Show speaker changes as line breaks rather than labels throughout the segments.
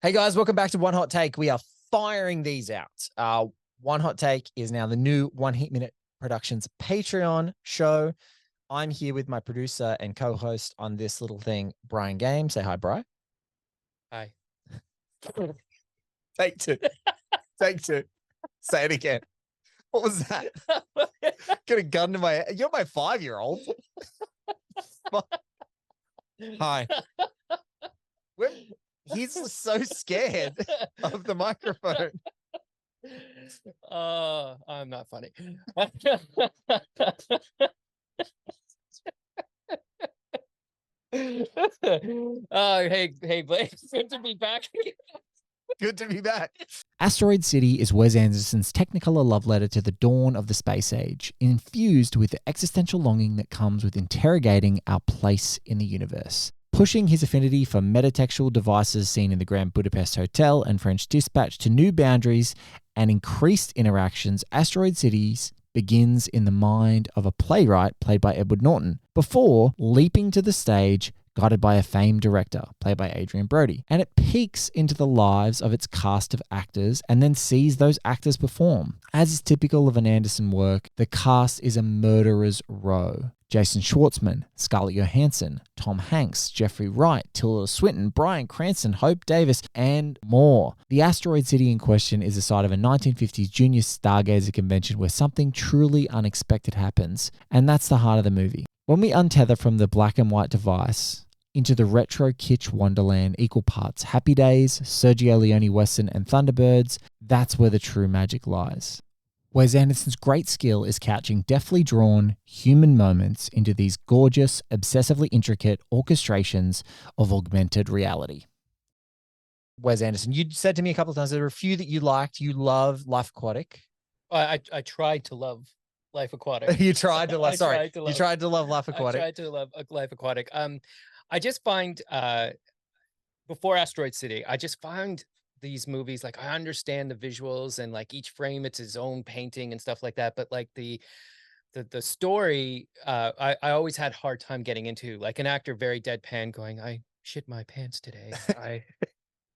Hey guys, welcome back to One Hot Take. We are firing these out. One Hot Take is now the new One Heat Minute Productions Patreon show. I'm here with my producer and co-host on this little thing, Brian Game. Say hi, Brian.
Hi.
Take two. Take two. Say it again. What was that? Get a gun to my head. You're my 5-year-old. Hi. He's so scared of the microphone.
I'm not funny. Hey, Blake. Good to be back.
Good to be back. Asteroid City is Wes Anderson's technicolour love letter to the dawn of the space age, infused with the existential longing that comes with interrogating our place in the universe. Pushing his affinity for metatextual devices seen in the Grand Budapest Hotel and French Dispatch to new boundaries and increased interactions, Asteroid City begins in the mind of a playwright played by Edward Norton, before leaping to the stage guided by a famed director played by Adrian Brody. And it peeks into the lives of its cast of actors and then sees those actors perform. As is typical of an Anderson work, the cast is a murderer's row. Jason Schwartzman, Scarlett Johansson, Tom Hanks, Jeffrey Wright, Tilda Swinton, Bryan Cranston Hope Davis, and more. The Asteroid City in question is the site of a 1950s Junior Stargazer convention where something truly unexpected happens, and that's the heart of the movie. When we untether from the black and white device into the retro-kitch wonderland, equal parts Happy Days, Sergio Leone Western, and Thunderbirds, that's where the true magic lies. Wes Anderson's great skill is couching deftly drawn human moments into these gorgeous, obsessively intricate orchestrations of augmented reality. Wes Anderson, you said to me a couple of times there were a few that you liked. You love Life Aquatic.
I tried to love Life Aquatic.
You tried to love. Sorry,
you tried to love
Life Aquatic.
I tried to love Life Aquatic. I just find before Asteroid City, I just find these movies, like, I understand the visuals and like each frame it's his own painting and stuff like that, but like the story, I always had a hard time getting into. Like an actor very deadpan going, I shit my pants today. I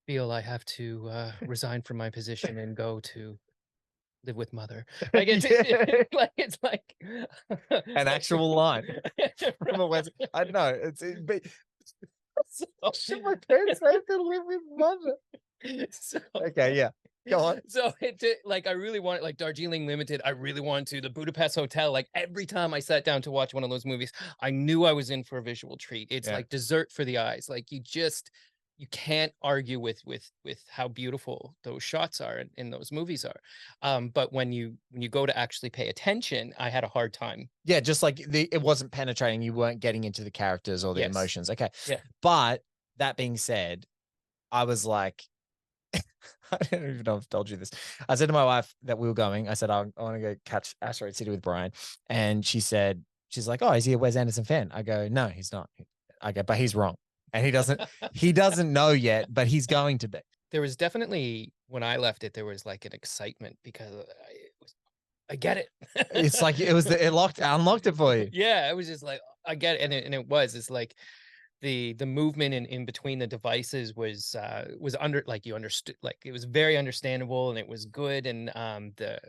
feel I have to resign from my position and go to live with mother. Like it's like
an actual line from a West. I don't know. Shit my pants. I have to live with mother. So, okay, yeah, go on.
So like I really wanted, like Darjeeling Limited, I really wanted to, the Budapest Hotel. Like every time I sat down to watch one of those movies, I knew I was in for a visual treat. It's like dessert for the eyes. Like you can't argue with how beautiful those shots are in those movies are. But when you go to actually pay attention, I had a hard time.
Yeah, just like it wasn't penetrating. You weren't getting into the characters or the emotions. Okay, yeah. But that being said, I was like, I don't even know if I've told you this. I said to my wife that we were going, I said, I want to go catch Asteroid City with Brian. And she's like, oh, is he a Wes Anderson fan? I go, no, he's not. I go, but he's wrong. And he doesn't know yet, but he's going to be.
There was definitely, when I left it, there was like an excitement because I get it.
It's like, unlocked it for you.
Yeah. It was just like, I get it. And it's like, the movement in between the devices was under, like, you understood, like it was very understandable and it was good. And the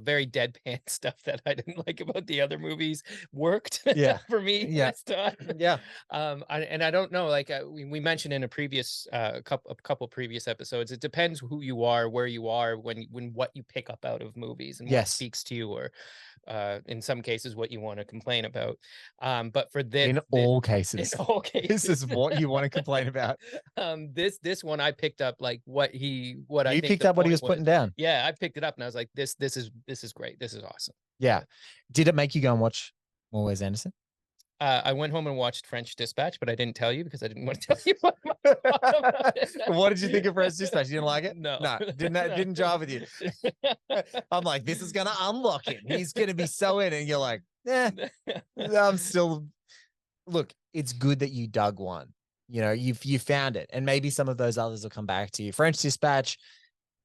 very deadpan stuff that I didn't like about the other movies worked for me this time.
Yeah.
And I don't know, like we mentioned in a previous couple previous episodes, it depends who you are, where you are, when what you pick up out of movies and what speaks to you, or in some cases what you want to complain about. But for this,
in all cases, this is what you want to complain about.
This one I picked up, like what you
picked up what he was putting down.
Yeah, I picked it up and I was like, this is great. This is awesome.
Yeah. Did it make you go and watch more Wes Anderson?
I went home and watched French Dispatch, but I didn't tell you because I didn't want to tell you
what did you think of French Dispatch? You didn't like it?
No,
didn't jive with you. I'm like, this is gonna unlock him. He's gonna be so in, and you're like, I'm still. Look, it's good that you dug one. You know, you found it, and maybe some of those others will come back to you. French Dispatch,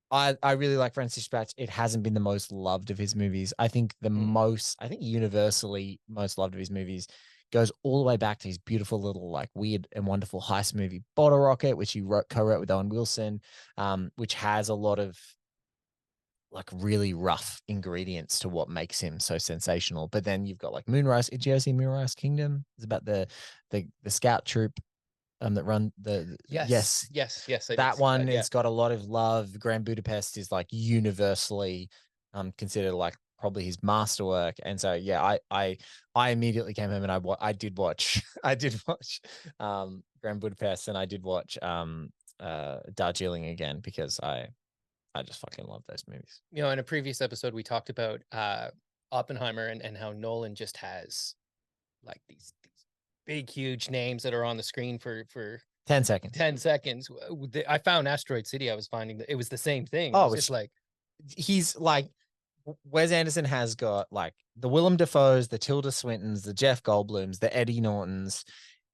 I really like French Dispatch. It hasn't been the most loved of his movies. I think universally most loved of his movies goes all the way back to his beautiful little like weird and wonderful heist movie Bottle Rocket, which he co-wrote with Owen Wilson, which has a lot of like really rough ingredients to what makes him so sensational. But then you've got like Moonrise. Did you ever see Moonrise Kingdom? It's about the scout troop that run the
yes. I
that one.
that, yeah.
It's got a lot of love. Grand Budapest is like universally considered like probably his masterwork. And so yeah, I immediately came home and I did watch Grand Budapest, and I did watch Darjeeling again because I just fucking love those movies.
You know, in a previous episode, we talked about Oppenheimer and how Nolan just has like these big, huge names that are on the screen for
10 seconds.
10 seconds. I found Asteroid City. I was finding that it was the same thing.
Oh,
it's like
he's like Wes Anderson has got like the Willem Dafoes, the Tilda Swintons, the Jeff Goldblums, the Eddie Nortons.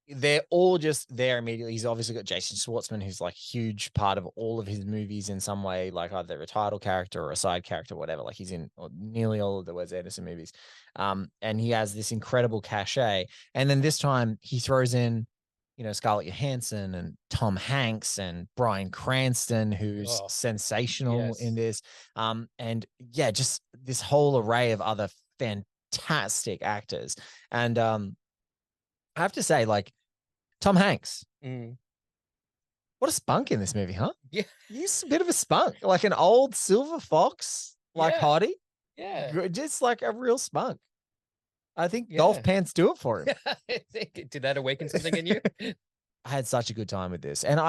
They're all just there immediately. He's obviously got Jason Schwartzman, who's like a huge part of all of his movies in some way, like either a title character or a side character, or whatever. Like he's in nearly all of the Wes Anderson movies. And he has this incredible cachet. And then this time he throws in, you know, Scarlett Johansson and Tom Hanks and Bryan Cranston, who's sensational in this. And yeah, just this whole array of other fantastic actors. And I have to say, like, Tom Hanks, what a spunk in this movie, huh?
Yeah,
he's a bit of a spunk, like an old silver fox, like hottie.
Yeah,
just like a real spunk. I think golf pants do it for him.
Did that awaken something in you?
I had such a good time with this, and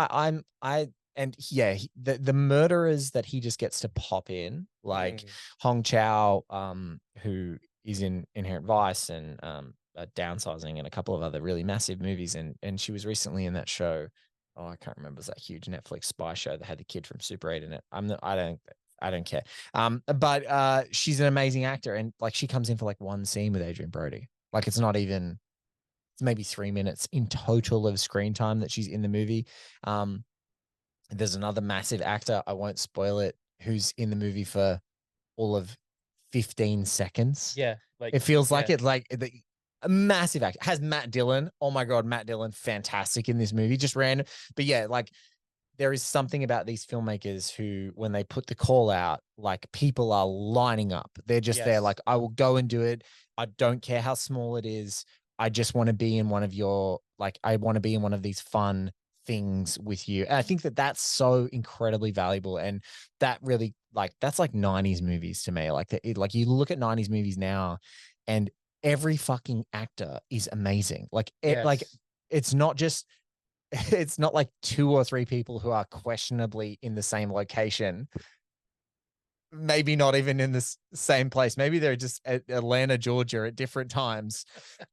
the murderers that he just gets to pop in, like Hong Chau, who is in Inherent Vice and Downsizing and a couple of other really massive movies, and she was recently in that show. Oh, I can't remember. It was that huge Netflix spy show that had the kid from Super 8 in it. I don't care. But she's an amazing actor, and like she comes in for like one scene with Adrian Brody. Like it's maybe 3 minutes in total of screen time that she's in the movie. There's another massive actor, I won't spoil it, who's in the movie for all of 15 seconds.
Yeah, like
it feels like it, like a massive actor. Has Matt Dillon. Oh my God, Matt Dillon, fantastic in this movie. Just random. But yeah, like there is something about these filmmakers who, when they put the call out, like people are lining up. They're just there like, I will go and do it. I don't care how small it is. I just want to be in one of your, like, I want to be in one of these fun things with you. And I think that that's so incredibly valuable. And that really, like, that's like 90s movies to me. Like, like you look at 90s movies now and every fucking actor is amazing. Like, like it's not just, it's not like 2 or 3 people who are questionably in the same location. Maybe not even in the same place. Maybe they're just at Atlanta, Georgia at different times.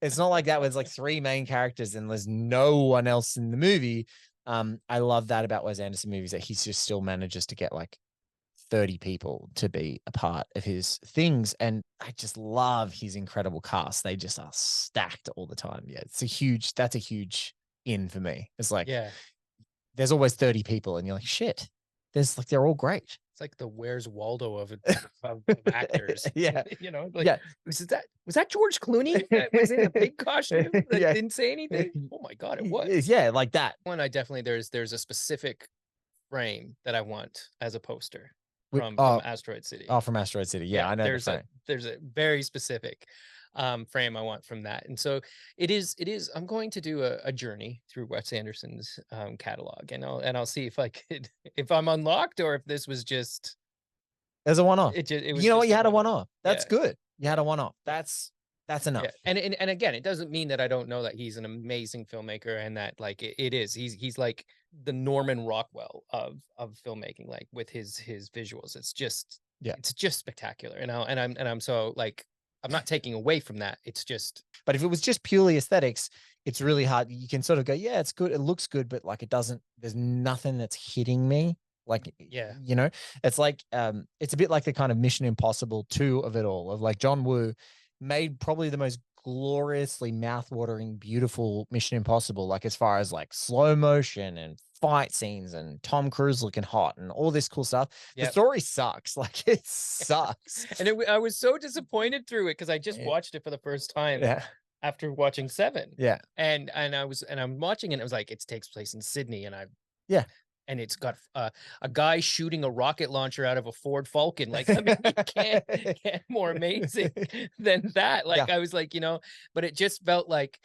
It's not like that. It's like 3 main characters and there's no one else in the movie. I love that about Wes Anderson movies, that he's just still manages to get like 30 people to be a part of his things. And I just love his incredible cast. They just are stacked all the time. Yeah, that's a huge in for me. It's like, there's always 30 people and you're like, shit, they're all great.
It's like the Where's Waldo of actors.
Yeah.
You know, like, was that George Clooney that was in a big costume that didn't say anything? Oh my God, it was.
Yeah, like that.
One, I definitely, there's a specific frame that I want as a poster from Asteroid City.
Oh, from Asteroid City. Yeah, I know.
There's a very specific frame I want from that. And so it is, I'm going to do a journey through Wes Anderson's catalog, and I'll see if I could, if I'm unlocked, or if this was just
as a one-off.
It was,
you know what, you had a one-off. That's good. You had a one-off. That's enough.
And again, it doesn't mean that I don't know that he's an amazing filmmaker, and that like it is, he's like the Norman Rockwell of filmmaking, like with his visuals. It's just spectacular. And I'm so like, I'm not taking away from that. It's just,
but if it was just purely aesthetics, it's really hard. You can sort of go, yeah, it's good, it looks good, but like it doesn't, there's nothing that's hitting me. Like, you know, it's like, it's a bit like the kind of Mission Impossible 2 of it all, of like John Woo made probably the most gloriously mouthwatering, beautiful Mission Impossible, like as far as like slow motion and fight scenes and Tom Cruise looking hot and all this cool stuff. The story sucks. Like it sucks.
And I was so disappointed through it because I just watched it for the first time. after watching Seven.
Yeah.
And I'm watching it and it was like, it takes place in Sydney and it's got a guy shooting a rocket launcher out of a Ford Falcon. Like, I mean, you can't get more amazing than that. Like, I was like, but it just felt like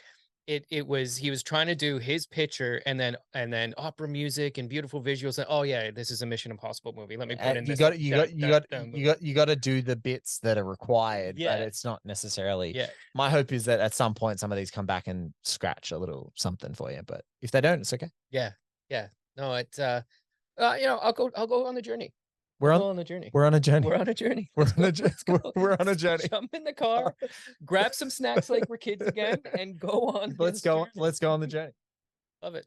he was trying to do his picture and then opera music and beautiful visuals. And oh yeah, this is a Mission Impossible movie. Let me put in
you got to do the bits that are required, but it's not necessarily.
Yeah.
My hope is that at some point some of these come back and scratch a little something for you, but if they don't, it's okay.
Yeah. No, it's I'll go on the journey.
We're on a journey. We're on a journey. We're on a journey.
Jump in the car, grab some snacks like we're kids again, and go on.
Let's go on the journey.
Love it.